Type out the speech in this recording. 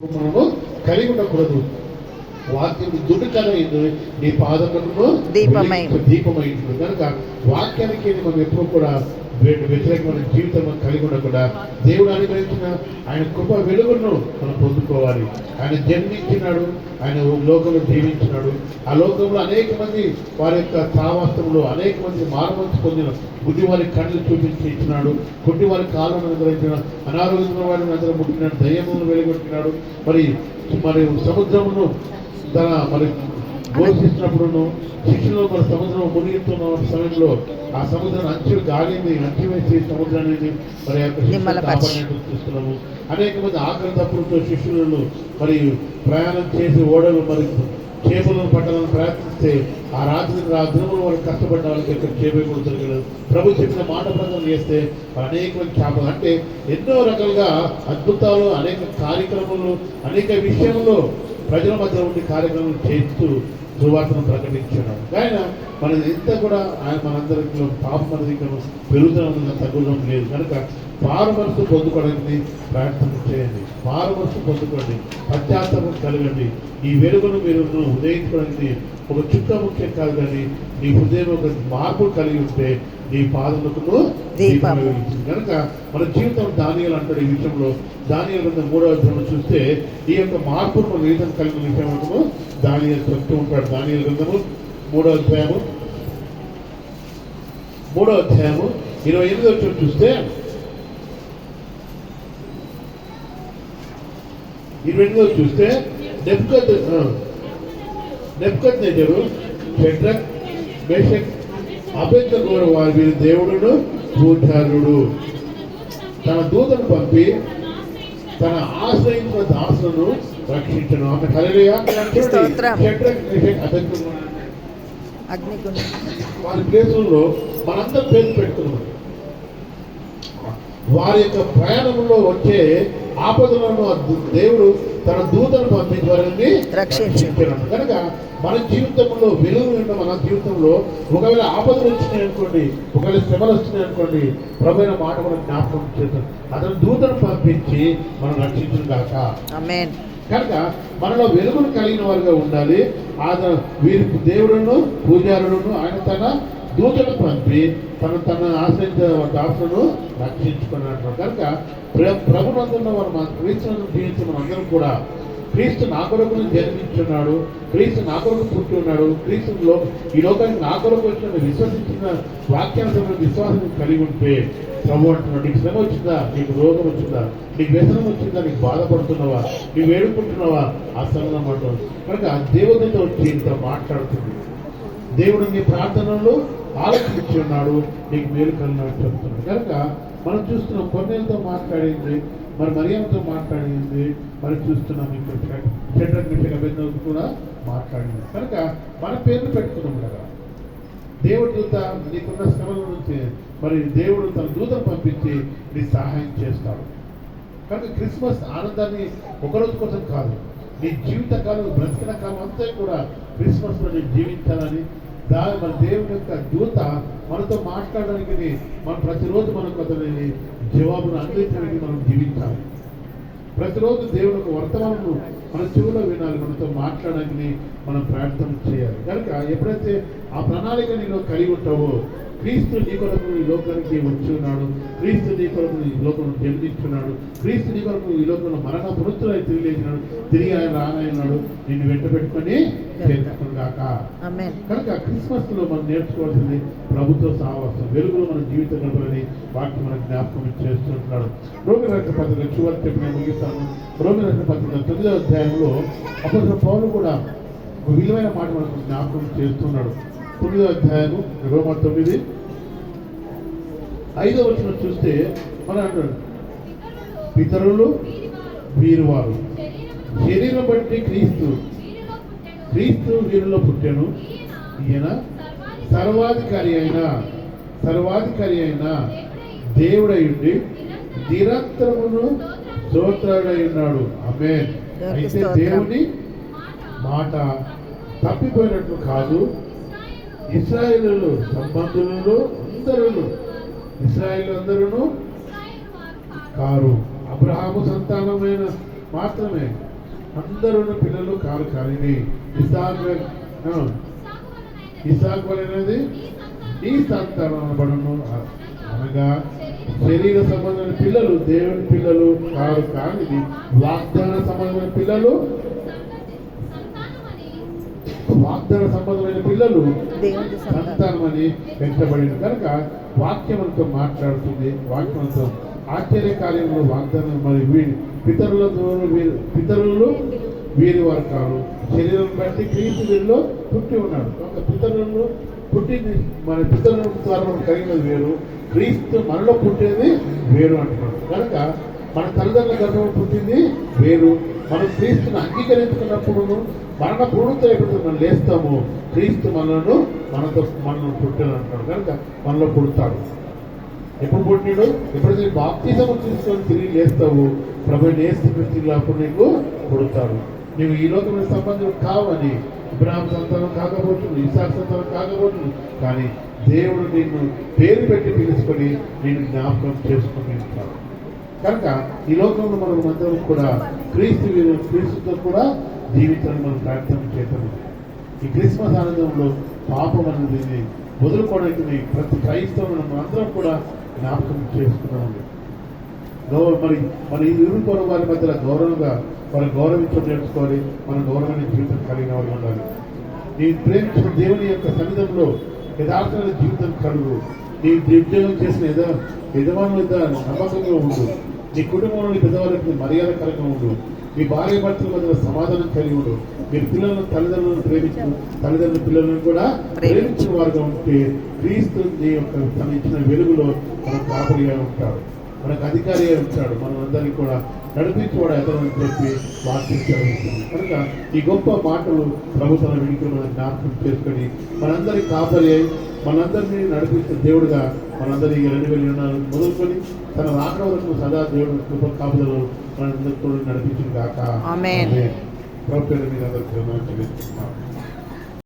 మనము కలిగి ఉండకూడదు. వాక్యం దుడ్డుకరైంది నీ పాదములను దీపమై కనుక వాక్యానికి మనం ఎప్పుడు కూడా వ్యతిరేకమైన జీవితం కలిగి ఉండకుండా దేవుడు అనుగ్రహించిన ఆయన కృప వెలుగును మనం పొందుకోవాలి. ఆయన జన్మించినాడు, ఆయన లోకంలో జీవించినాడు. ఆ లోకంలో అనేక మంది వారి యొక్క సావాస్తములు అనేక మంది మారుమనసు పొందిన బుద్ధి వారి కళ్ళు చూపించి ఇచ్చినాడు, కొట్టి వారి కాళ్ళను అనుగ్రహించినాడు, అనారోగ్యమైన వారిని అందరూ ముట్టినాడు, దయ్యములను వెలుగొట్టినాడు. మరి సముద్రమును మరి ఘోషిస్తున్నప్పుడు శిక్షలో మన సముద్రం మునిగుతున్న సమయంలో ఆ సముద్రం అంచులు గాలిని అంచివేసి సముద్రాన్ని మరి చూస్తున్నాము. అనేక మంది ఆకలి తప్పులతో శిష్యులను మరి ప్రయాణం చేసి ఓడలు మరి చేపలను పట్టాలని ప్రయత్నిస్తే ఆ దినములు వారికి కష్టపడ్డ వాళ్ళకి ఎక్కడ చేపలు కూడా దొరకలేదు. ప్రభు చెప్పిన మాట ప్రకారం చేస్తే అనేక మంది చేపలు అంటే ఎన్నో రకాలుగా అద్భుతాలు, అనేక కార్యక్రమాలు, అనేక విషయంలో ప్రజల మధ్య ఉండి కార్యక్రమాలు చేస్తూ సువార్తను ప్రకటించున్నాడు. ఆయన మన ఎంత కూడా ఆయన మనందరికీ పాపం అనేది పెరుగుతున్న తగ్గుదం లేదు. కనుక మారుమనసు పొందుకోవడానికి ప్రయత్నం చేయండి. మారుమనసు పొందుకోండి, పశ్చాత్తాపం కలగండి. ఈ వెలుగును మీరు ఉదయించుకోవడానికి ఒక చుక్క ముఖ్యం కాదు, కానీ నీ హృదయం ఒక మార్పు కలిగి ఉంటే నీ పాదములకు దీపం. కనుక మన జీవితం దానియేలు అంటాడు ఈ విషయంలో. దానియేలు గ్రంథం 3వ అధ్యాయం చూస్తే ఈ యొక్క మార్పును మన జీవితం కలిగిన విషయం దానియేలు చెప్తూ ఉంటాడు. దానియేలు గ్రంథము 3వ అధ్యాయము 28వ చూస్తే 28వ చూస్తే నెబుకద్నెజరు షడ్రక్ మేషక్ అబేద్నెగో వారి దేవుడును పూజారుడు తన దూతను పంపి తన ఆశ్రయించిన దాసులను రక్షించను. ఆమె హల్లెలూయా. వారి ప్లేసుల్లో మనందరం పేరు పెట్టుకున్నాం. వారి యొక్క ప్రయాణంలో వచ్చే ఆపదలను దేవుడు తన దూతను పంపించి వారిని రక్షించాడు. కనుక మన జీవితంలో వెలుగు ఉన్న మన జీవితంలో ఒకవేళ ఆపదలు వచ్చినాయనుకోండి, ఒకవేళ శ్రమలు వచ్చినాయనుకోండి, ప్రభువైన మాట మనం జ్ఞాపకం చేస్తాం. అతను దూతను పంపించి మనం రక్షించను గాక. ఆమేన్. కనుక మనలో వెలుగును కలిగిన వారుగా ఉండాలి. వీరికి దేవుడును పూజారుడును ఆయన తన దూతను పంపి తన ఆశ్రయించిన దాసులను రక్షించుకున్నట్టు. కనుక ప్రభునందున్న వారు మన క్రీస్తులను జీవించి మన అందరం కూడా క్రీస్తు నా కొరకు జన్మించున్నాడు, క్రీస్తు నా కొరకు పుట్టి ఉన్నాడు, క్రీస్తు ఈ లోకానికి నా కొరకు వచ్చిన విశ్వసించిన వాక్యాన్ని విశ్వాసం కలిగి ఉంటే ప్రభు అంటున్నాడు, నీకు శ్రమ వచ్చిందా, నీకు రోగం వచ్చిందా, నీకు వ్యసనం వచ్చిందా, నీకు బాధపడుతున్నావా, నీవు వేడుకుంటున్నావా, అసలు అంటాడు. కనుక దేవుడితో వచ్చి ఇంత మాట్లాడుతుంది. దేవుడు నీ ప్రార్థనలు ఆలోచించి ఉన్నాడు, నీకు మేలు కలిగినట్టు చెప్తున్నాడు. కనుక మనం చూస్తున్నాం కొన్నేళ్ళతో మాట్లాడింది, మరి మరియమ్మతో మాట్లాడింది, మరి చూస్తున్నాం ఇక్కడ షడ్రక్ మేషక్ అబేద్నెగో కూడా మాట్లాడింది. కనుక మన పేర్లు పెట్టుకున్నాం కదా. దేవుడి దూత నీకున్న శ్రమల నుంచి మరి దేవుడు తన దూతను పంపించి నీ సహాయం చేస్తాడు. కనుక క్రిస్మస్ ఆనందాన్ని ఒకరోజు కోసం కాదు, నీ జీవితకాలం బ్రతికిన కాలం అంతా కూడా క్రిస్మస్లో నేను జీవించాలని మన దేవుని యొక్క దూత మనతో మాట్లాడడానికి మనం ప్రతిరోజు మనకు అతని జవాబును అందించడానికి మనం జీవించాలి. ప్రతిరోజు దేవుని యొక్క వర్తమానము మన చెవులో వినాలి, మనతో మాట్లాడడానికి మనం ప్రయత్నం చేయాలి. కనుక ఎప్పుడైతే ఆ ప్రణాళిక నీలో కలిగి ఉంటావో, క్రీస్తు నీ కొరకు ఈ లోకానికి వచ్చి ఉన్నాడు, క్రీస్తు నీ కొరకు ఈ లోకంలో జన్మించున్నాడు, క్రీస్తు నీ కొరకు ఈ లోకంలో మరణ పునరుద్ధుడై తిరిగిలేసినాడు, తిరిగి ఆయన రానాయన్నాడు, నిన్ను వెంట పెట్టుకొని చేర్చుకున్నాక. కనుక క్రిస్మస్ లో మనం నేర్చుకోవాల్సింది ప్రభుత్వ సహవాసం, వెలుగులో మన జీవిత గడపలని వాటిని మన జ్ఞాపకం చేస్తుంటున్నాడు. రోమి రాసిన పత్రిక చివరి చెప్పిన ముగిస్తాను. రోమి రాసిన పత్రిక 9వ అధ్యాయంలో అపోస్తలుడైన పౌలు కూడా ఒక విలువైన మాట మనకు జ్ఞాపకం చేస్తున్నాడు. 9వ అధ్యాయము రోమా 9 5వ వచనం చూస్తే మనం అంటాడు, పితరులు వీరువారు శరీరం బట్టి క్రీస్తు వీరిలో పుట్టాను, ఈయన సర్వాధికారి అయిన దేవుడై ఉండి నిరంతరమును స్తోత్రుడై ఉన్నాడు. ఆమేన్. అయితే దేవుని మాట తప్పిపోయినట్లు కాదు, ఇశ్రాయేలు సంబంధులు అందరూ కారు, అబ్రహాము సంతానమైన మాత్రమే అందరూ పిల్లలు కారు కాలిని ఇసాకు వలనది ఈ సంతానం అనబడును. అనగా శరీర సంబంధమైన పిల్లలు దేవుని పిల్లలు కారు కానిది, వాగ్దాన సంబంధమైన పిల్లలు సంతానం అని పెంచబడింది. కనుక వాక్యమంతో మాట్లాడుతుంది. వాక్యమంతో ఆశ్చర్య కార్యంలో వాగ్దానం. మరి పితరులు వీరి వారు కాదు. శరీరం బట్టి క్రీస్తు వీరిలో పుట్టి ఉన్నాడు. ఒక పితరులు పుట్టింది మన పితరుల ద్వారా కలిగినది వేరు, క్రీస్తు మనలో పుట్టేది వేరు అంటున్నాడు. కనుక మన తల్లిదండ్రుల గర్భంలో పుట్టింది వేరు. మనం క్రీస్తుని అంగీకరించుకున్నప్పుడు మరణ పూర్ణత ఎప్పుడు మనం లేస్తాము, క్రీస్తు మనల్ని పుట్టాడు అంటున్నాడు. కనుక మనలో పుడతాడు. ఎప్పుడు పుట్టినాడు? ఎప్పుడైతే బాప్తిజం తీసుకొని తిరిగి లేస్తావు, ప్రభు నేస్తున్నా అప్పుడు నీకు పుడతాడు. నీవు ఈ లోకమైన సంబంధం కావని ఇబ్రాహిం సంతానం కాకపోతుంది, ఇసాక్ సంతానం కాకపోతుంది, కానీ దేవుడు నిన్ను పేరు పెట్టి పిలుచుకొని నేను జ్ఞాపకం చేసుకుని ఉంటాడు. కనుక ఈ లోకంలో మనం అందరం కూడా క్రీస్తుతో కూడా జీవితాన్ని మనం ప్రార్థన చేస్తాము. ఈ క్రిస్మస్ ఆనందంలో పాపం అనేది వదులుకోవడానికి ప్రతి క్రైస్తవులను మనం అందరం కూడా జ్ఞాపకం చేసుకున్నామండి. మరి ఈ ఇరుకోవడం వారి మధ్యలో గౌరవంగా వారు గౌరవించడం నేర్చుకోవాలి. మన గౌరవమైన జీవితం కలిగిన వాళ్ళు ఉండాలి. నీ ప్రేమించిన దేవుని యొక్క సన్నిధంలో యథార్థమైన జీవితం కలుగు. నీ ఉద్యోగం చేసిన యజమానుల వద్ద నమ్మకంగా ఉండు. నీ కుటుంబంలోని పెద్దవారికి మర్యాదకరంగా ఉండు. మీ భార్య భర్తల మధ్య సమాధానం కలిగి ఉండు. మీరు పిల్లలను తల్లిదండ్రులను ప్రేమించు, తల్లిదండ్రుల పిల్లలను కూడా ప్రేమించిన వారుగా ఉంటే క్రీస్తు నీ యొక్క తన ఇచ్చిన వెలుగులో మనం కాపరిగా ఉంటాడు, మనకు అధికారిగా ఉంటాడు. మనందరినీ కూడా నడిపించేవాడు ఎదరని చెప్పి వాక్యం చదువుతుంది. కనుక ఈ గొప్ప మాటలు ప్రభుత్వం వెనుక మనం జ్ఞాపకం చేసుకొని మనందరి కాపరి అయి మనందరినీ నడిపిస్తున్న దేవుడుగా మనందరి 2024 మొదలుకొని తన రాకడ వరకు సదా దేవుడు కృప కాపుదలు మనందరితో నడిపించిన కాక. ప్రభుత్వం మీద అందరికీ చెల్లిస్తున్నాం.